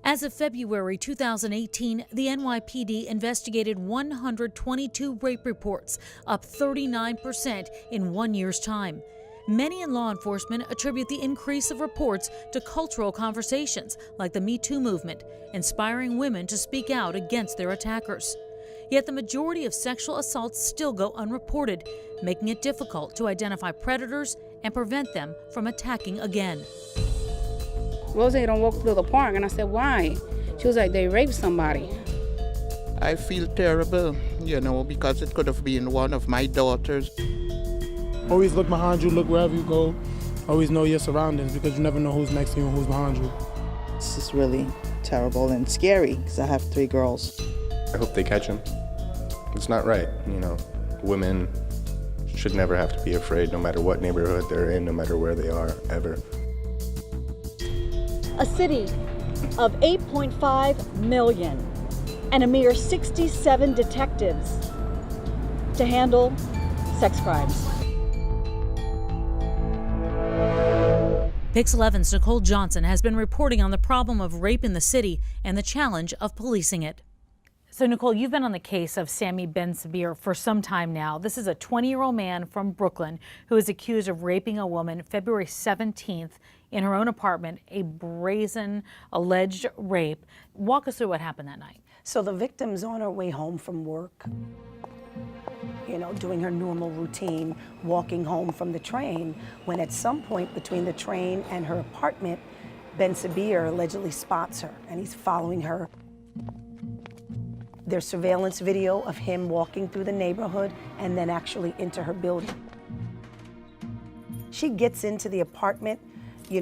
As of February 2018, the NYPD investigated 122 rape reports, up 39% in 1 year's time. Many in law enforcement attribute the increase of reports to cultural conversations like the Me Too movement, inspiring women to speak out against their attackers. Yet the majority of sexual assaults still go unreported, making it difficult to identify predators and prevent them from attacking again. Rose don't walk through the park, and I said, why? She was like, they raped somebody. I feel terrible, because it could have been one of my daughters. Always look behind you, look wherever you go. Always know your surroundings because you never know who's next to you and who's behind you. This is really terrible and scary because I have 3 girls. I hope they catch him. It's not right, Women should never have to be afraid, no matter what neighborhood they're in, no matter where they are, ever. A city of 8.5 million and a mere 67 detectives to handle sex crimes. PIX11's Nicole Johnson has been reporting on the problem of rape in the city and the challenge of policing it. So, Nicole, you've been on the case of Sami Ben Sabir for some time now. This is a 20-year-old man from Brooklyn who is accused of raping a woman February 17th in her own apartment, a brazen alleged rape. Walk us through what happened that night. So the victim's on her way home from work, doing her normal routine, walking home from the train, when at some point between the train and her apartment, Ben Sabir allegedly spots her, and he's following her. There's surveillance video of him walking through the neighborhood and then actually into her building. She gets into the apartment,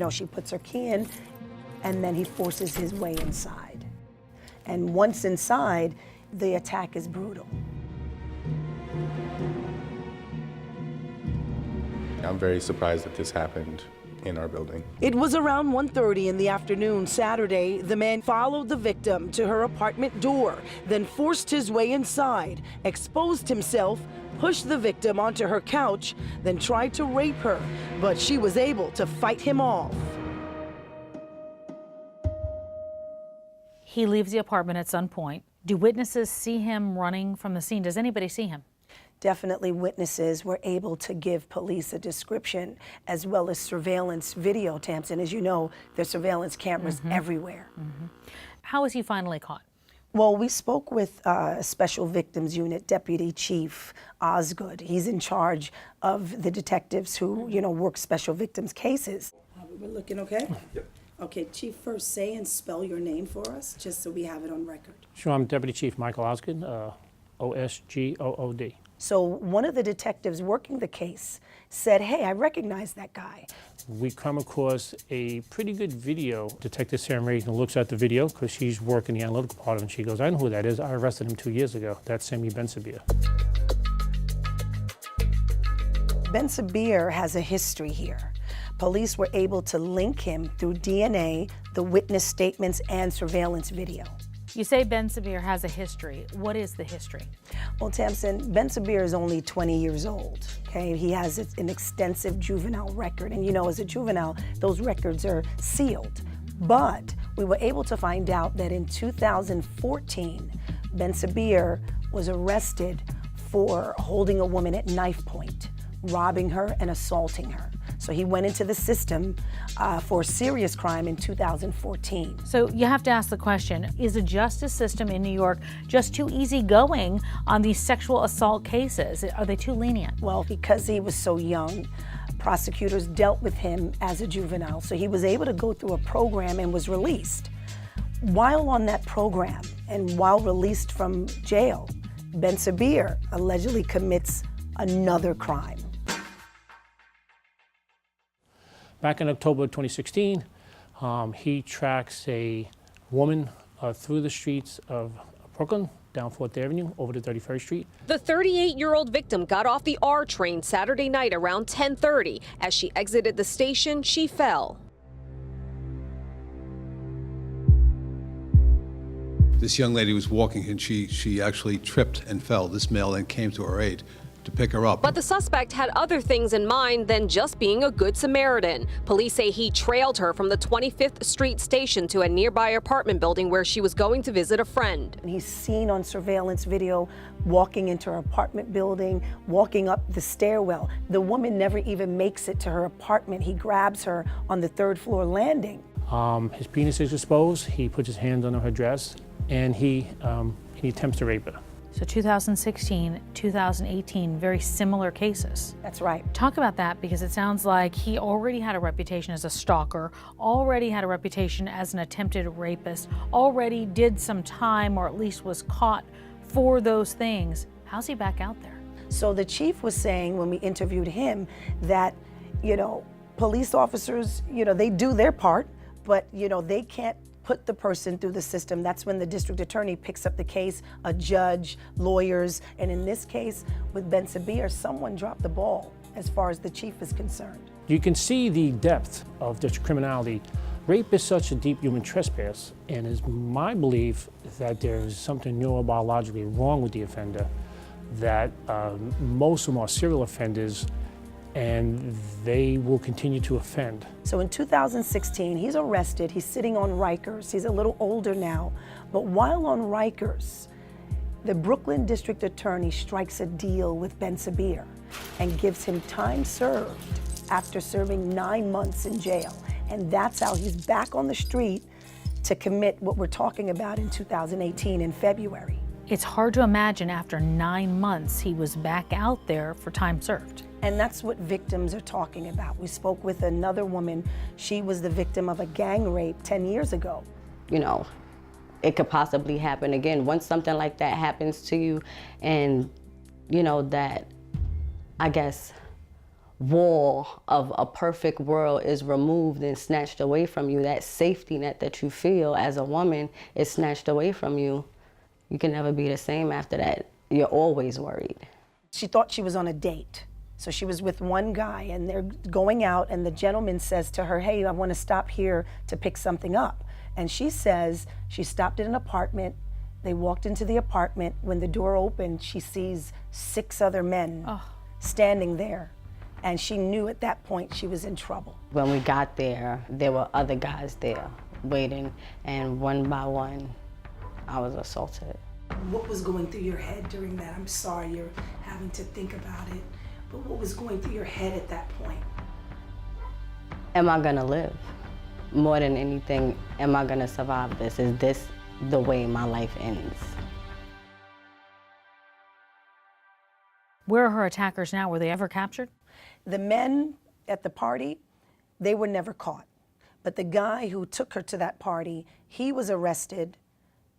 she puts her key in, and then he forces his way inside. And once inside, the attack is brutal. I'm very surprised that this happened in our building. It was around 1:30 in the afternoon Saturday. The man followed the victim to her apartment door, then forced his way inside, exposed himself, pushed the victim onto her couch, then tried to rape her, but she was able to fight him off. He leaves the apartment at some point. Do witnesses see him running from the scene? Does anybody see him? Definitely witnesses were able to give police a description as well as surveillance video, Tamsin. As you know, there's surveillance cameras everywhere. How was he finally caught? Well, we spoke with Special Victims Unit Deputy Chief Osgood. He's in charge of the detectives who, work special victims cases. We're looking okay? Yep. Okay, Chief, first say and spell your name for us, just so we have it on record. Sure, I'm Deputy Chief Michael Osgood, Osgood. So one of the detectives working the case said, hey, I recognize that guy. We come across a pretty good video. Detective Sam Reagan looks at the video because she's working the analytical part of it, and she goes, I know who that is. I arrested him 2 years ago. That's Sami Ben Sabir. Ben Sabir has a history here. Police were able to link him through DNA, the witness statements, and surveillance video. You say Ben Sabir has a history. What is the history? Well, Tamsin, Ben Sabir is only 20 years old, okay? He has an extensive juvenile record, and as a juvenile, those records are sealed. But we were able to find out that in 2014, Ben Sabir was arrested for holding a woman at knife point, robbing her and assaulting her. So he went into the system for a serious crime in 2014. So you have to ask the question, is the justice system in New York just too easygoing on these sexual assault cases? Are they too lenient? Well, because he was so young, prosecutors dealt with him as a juvenile. So he was able to go through a program and was released. While on that program and while released from jail, Ben Sabir allegedly commits another crime. Back in October 2016, he tracks a woman through the streets of Brooklyn, down 4th Avenue, over to 31st Street. The 38-year-old victim got off the R train Saturday night around 10:30. As she exited the station, she fell. This young lady was walking and she actually tripped and fell. This male then came to her aid, to pick her up. But the suspect had other things in mind than just being a good Samaritan. Police say he trailed her from the 25th Street station to a nearby apartment building where she was going to visit a friend. And he's seen on surveillance video walking into her apartment building, walking up the stairwell. The woman never even makes it to her apartment. He grabs her on the 3rd floor landing. His penis is exposed. He puts his hands under her dress, and he attempts to rape her. So 2016, 2018, very similar cases. That's right. Talk about that, because it sounds like he already had a reputation as a stalker, already had a reputation as an attempted rapist, already did some time, or at least was caught for those things. How's he back out there? So the chief was saying when we interviewed him that, police officers, they do their part, but, they can't put the person through the system. That's when the district attorney picks up the case, a judge, lawyers, and in this case, with Ben Sabir, someone dropped the ball as far as the chief is concerned. You can see the depth of this criminality. Rape is such a deep human trespass, and it's my belief that there's something neurobiologically wrong with the offender, that most of them are serial offenders, and they will continue to offend. So in 2016, he's arrested. He's sitting on Rikers. He's a little older now. But while on Rikers, the Brooklyn district attorney strikes a deal with Ben Sabir and gives him time served after serving 9 months in jail. And that's how he's back on the street to commit what we're talking about in 2018 in February. It's hard to imagine after 9 months he was back out there for time served. And that's what victims are talking about. We spoke with another woman. She was the victim of a gang rape 10 years ago. It could possibly happen again. Once something like that happens to you and, that, I guess, wall of a perfect world is removed and snatched away from you, that safety net that you feel as a woman is snatched away from you. You can never be the same after that. You're always worried. She thought she was on a date. So she was with one guy and they're going out and the gentleman says to her, hey, I want to stop here to pick something up. And she says she stopped at an apartment. They walked into the apartment. When the door opened, she sees 6 other men standing there. And she knew at that point she was in trouble. When we got there, there were other guys there waiting, and one by one, I was assaulted. What was going through your head during that? I'm sorry you're having to think about it. But what was going through your head at that point? Am I gonna live? More than anything, am I gonna survive this? Is this the way my life ends? Where are her attackers now? Were they ever captured? The men at the party, they were never caught. But the guy who took her to that party, he was arrested,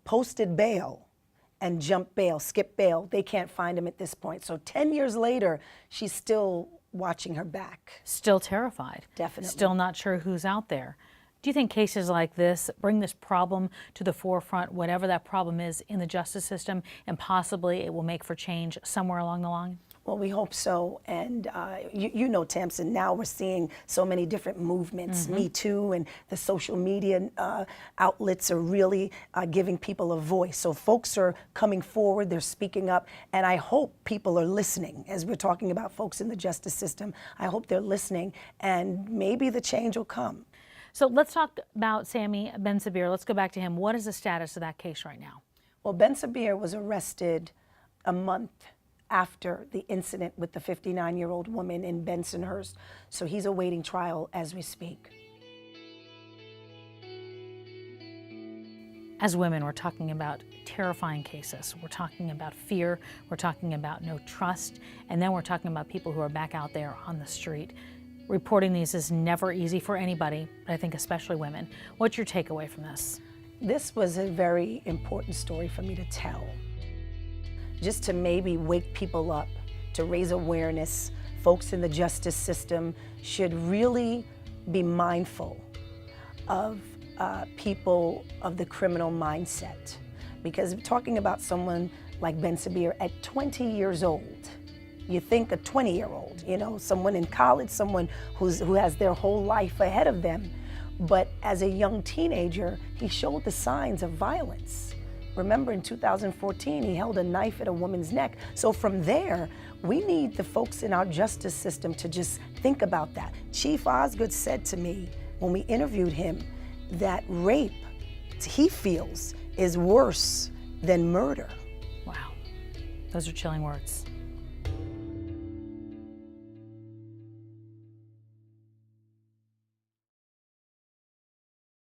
posted bail, and jumped bail, skipped bail. They can't find him at this point. So 10 years later, she's still watching her back. Still terrified. Definitely. Still not sure who's out there. Do you think cases like this bring this problem to the forefront, whatever that problem is in the justice system, and possibly it will make for change somewhere along the line? Well, we hope so. And you know, Tamsin, now we're seeing so many different movements. Me Too and the social media outlets are really giving people a voice. So folks are coming forward, they're speaking up, and I hope people are listening. As we're talking about folks in the justice system, I hope they're listening, and maybe the change will come. So let's talk about Sami Ben Sabir. Let's go back to him. What is the status of that case right now? Well, Ben Sabir was arrested a month after the incident with the 59-year-old woman in Bensonhurst. So he's awaiting trial as we speak. As women, we're talking about terrifying cases. We're talking about fear. We're talking about no trust. And then we're talking about people who are back out there on the street. Reporting these is never easy for anybody, but I think especially women. What's your takeaway from this? This was a very important story for me to tell. Just to maybe wake people up, to raise awareness. Folks in the justice system should really be mindful of people of the criminal mindset. Because talking about someone like Ben Sabir at 20 years old, you think a 20-year-old, you know, someone in college, someone who has their whole life ahead of them. But as a young teenager, he showed the signs of violence. Remember, in 2014, he held a knife at a woman's neck. So from there, we need the folks in our justice system to just think about that. Chief Osgood said to me when we interviewed him that rape, he feels, is worse than murder. Wow. Those are chilling words.